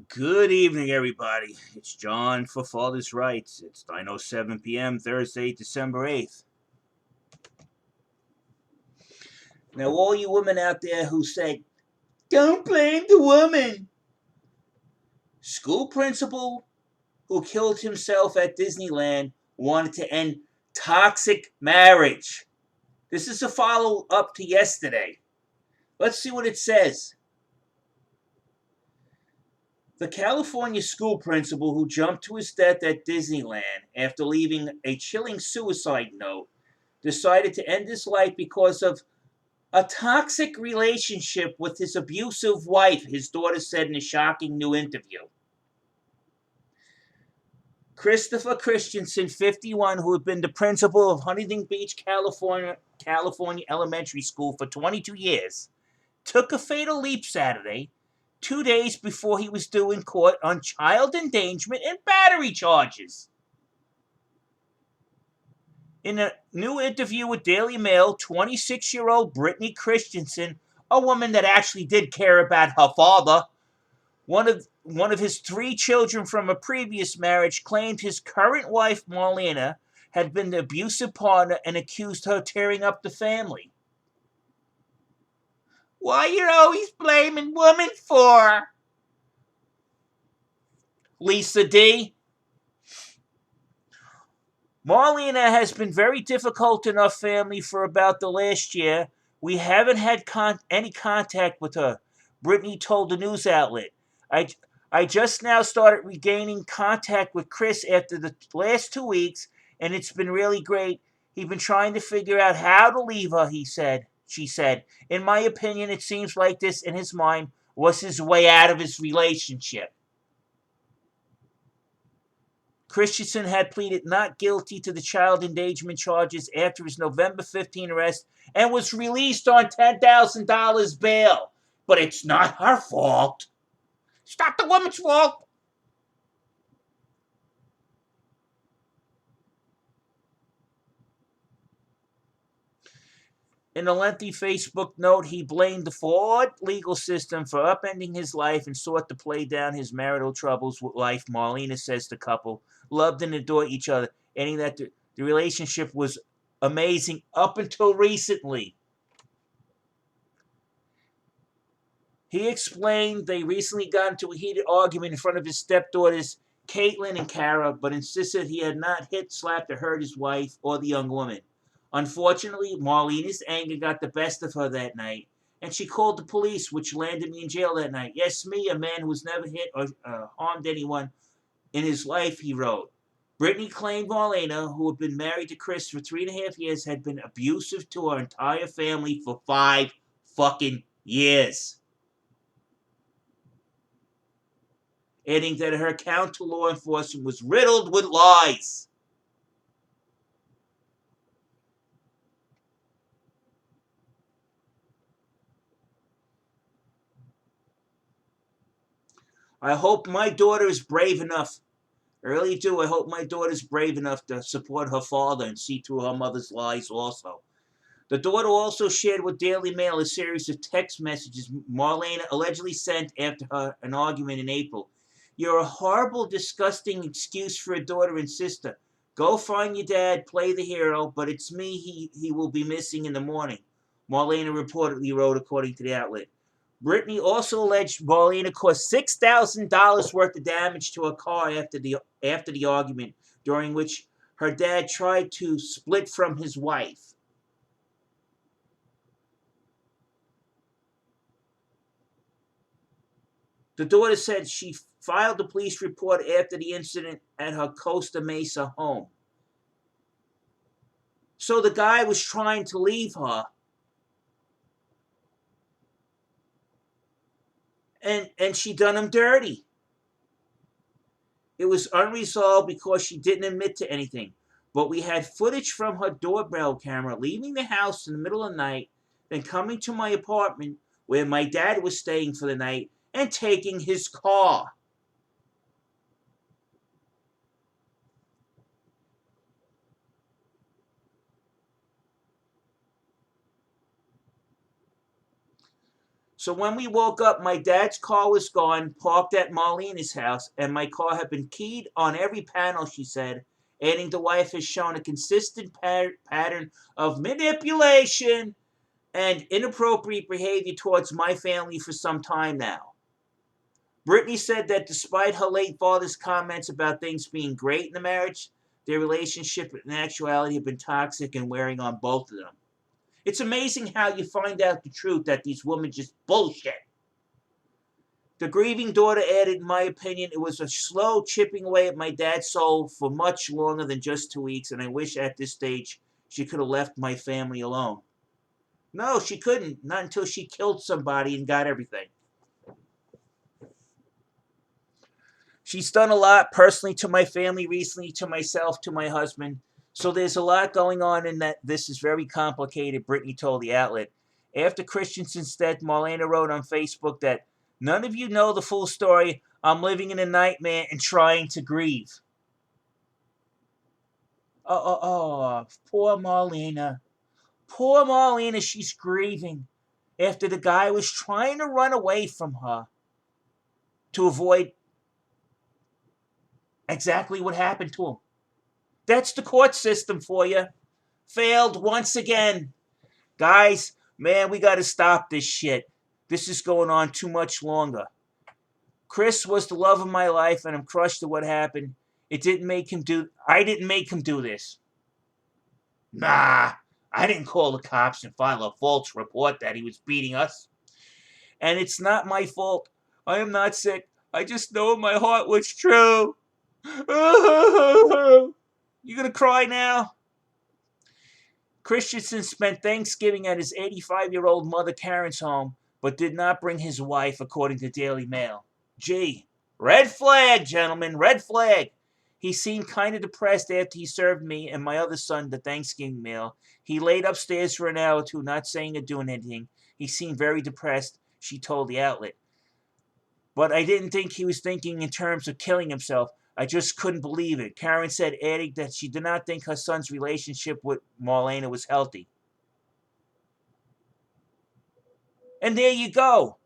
Good evening, everybody. It's John for Father's Rights. It's 9:07 p.m. Thursday, December 8th. Now, all you women out there who say, "Don't blame the woman," school principal who killed himself at Disneyland wanted to end toxic marriage. This is a follow up to yesterday. Let's see what it says. The California school principal who jumped to his death at Disneyland after leaving a chilling suicide note decided to end his life because of a toxic relationship with his abusive wife, his daughter said in a shocking new interview. Christopher Christensen, 51, who had been the principal of Huntington Beach, California Elementary School for 22 years, took a fatal leap Saturday, 2 days before he was due in court on child endangerment and battery charges. In a new interview with Daily Mail, 26-year-old Brittany Christensen, a woman that actually did care about her father, one of his three children from a previous marriage, claimed his current wife, Marlena, had been the abusive partner and accused her of tearing up the family. Why you always blaming women for? Lisa D. Marlena has been very difficult in our family for about the last year. We haven't had any contact with her, Brittany told the news outlet. I, I just now started regaining contact with Chris after the last 2 weeks, and it's been really great. He's been trying to figure out how to leave her, she said. In my opinion, it seems like this, in his mind, was his way out of his relationship. Christensen had pleaded not guilty to the child endangerment charges after his November 15 arrest and was released on $10,000 bail. But it's not her fault. It's not the woman's fault. In a lengthy Facebook note, he blamed the flawed legal system for upending his life and sought to play down his marital troubles with life. Marlena says the couple loved and adored each other, adding that the relationship was amazing up until recently. He explained they recently got into a heated argument in front of his stepdaughters, Caitlin and Kara, but insisted he had not hit, slapped, or hurt his wife or the young woman. Unfortunately, Marlena's anger got the best of her that night, and she called the police, which landed me in jail that night. Yes, me, a man who has never hit or harmed anyone in his life, he wrote. Brittany claimed Marlena, who had been married to Chris for 3.5 years, had been abusive to her entire family for 5 fucking years. Adding that her account to law enforcement was riddled with lies. I hope my daughter is brave enough. I really do. I hope my daughter's brave enough to support her father and see through her mother's lies also. The daughter also shared with Daily Mail a series of text messages Marlena allegedly sent after an argument in April. You're a horrible, disgusting excuse for a daughter and sister. Go find your dad, play the hero, but it's me he will be missing in the morning, Marlena reportedly wrote, according to the outlet. Brittany also alleged Marlena caused $6,000 worth of damage to her car after the argument, during which her dad tried to split from his wife. The daughter said she filed a police report after the incident at her Costa Mesa home. So the guy was trying to leave her, and she done him dirty. It was unresolved because she didn't admit to anything. But we had footage from her doorbell camera leaving the house in the middle of the night, then coming to my apartment where my dad was staying for the night and taking his car. So when we woke up, my dad's car was gone, parked at Marlena's house, and my car had been keyed on every panel, she said, adding the wife has shown a consistent pattern of manipulation and inappropriate behavior towards my family for some time now. Brittany said that despite her late father's comments about things being great in the marriage, their relationship in actuality had been toxic and wearing on both of them. It's amazing how you find out the truth that these women just bullshit. The grieving daughter added, in my opinion, it was a slow chipping away at my dad's soul for much longer than just 2 weeks, and I wish at this stage she could have left my family alone. No, she couldn't. Not until she killed somebody and got everything. She's done a lot personally to my family recently, to myself, to my husband. So there's a lot going on in that. This is very complicated, Brittany told the outlet. After Christensen's death, Marlena wrote on Facebook that none of you know the full story. I'm living in a nightmare and trying to grieve. Poor Marlena. Poor Marlena, she's grieving after the guy was trying to run away from her to avoid exactly what happened to him. That's the court system for you. Failed once again. Guys, man, we got to stop this shit. This is going on too much longer. Chris was the love of my life, and I'm crushed at what happened. I didn't make him do this. Nah, I didn't call the cops and file a false report that he was beating us. And it's not my fault. I am not sick. I just know in my heart what's true. You gonna cry now? Christensen spent Thanksgiving at his 85-year-old mother Karen's home, but did not bring his wife, according to Daily Mail. Gee, red flag, gentlemen, red flag. He seemed kind of depressed after he served me and my other son the Thanksgiving meal. He laid upstairs for an hour or two, not saying or doing anything. He seemed very depressed, she told the outlet. But I didn't think he was thinking in terms of killing himself. I just couldn't believe it. Karen said, adding that she did not think her son's relationship with Marlena was healthy. And there you go.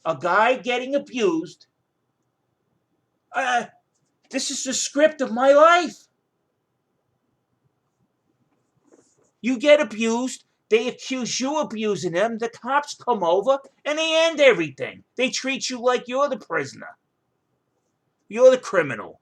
A guy getting abused. This is the script of my life. You get abused. They accuse you of abusing them. The cops come over and they end everything. They treat you like you're the prisoner. You're the criminal.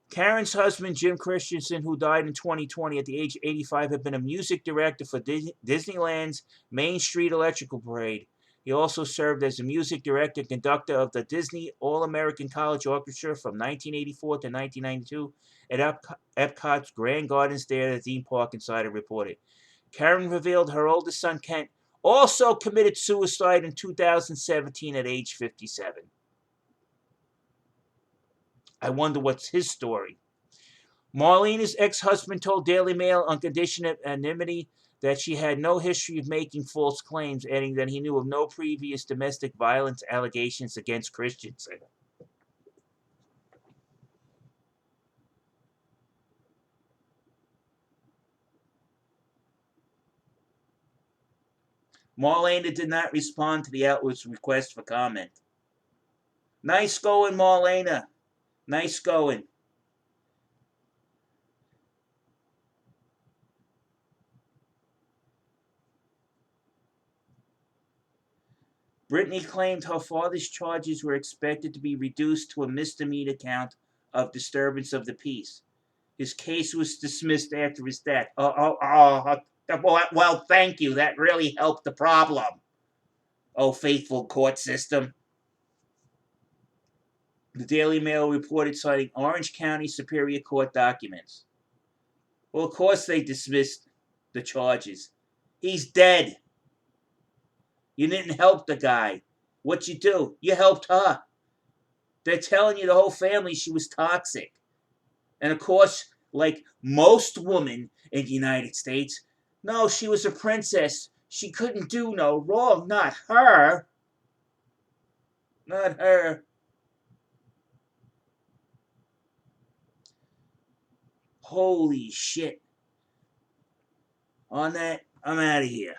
Karen's husband, Jim Christensen, who died in 2020 at the age of 85, had been a music director for Disneyland's Main Street Electrical Parade. He also served as a music director and conductor of the Disney All-American College Orchestra from 1984 to 1992 at Epcot's Grand Gardens there at the theme park, Insider reported. Karen revealed her oldest son, Kent, also committed suicide in 2017 at age 57. I wonder what's his story. Marlena's ex-husband told Daily Mail on condition of anonymity that she had no history of making false claims, adding that he knew of no previous domestic violence allegations against Christensen. Marlena did not respond to the outlet's request for comment. Nice going, Marlena. Nice going. Brittany claimed her father's charges were expected to be reduced to a misdemeanor count of disturbance of the peace. His case was dismissed after his death. Well, thank you. That really helped the problem. Oh, faithful court system. The Daily Mail reported citing Orange County Superior Court documents. Well, of course they dismissed the charges. He's dead. You didn't help the guy. What'd you do? You helped her. They're telling you the whole family she was toxic. And of course, like most women in the United States, no, she was a princess. She couldn't do no wrong. Not her. Not her. Holy shit. On that, I'm out of here.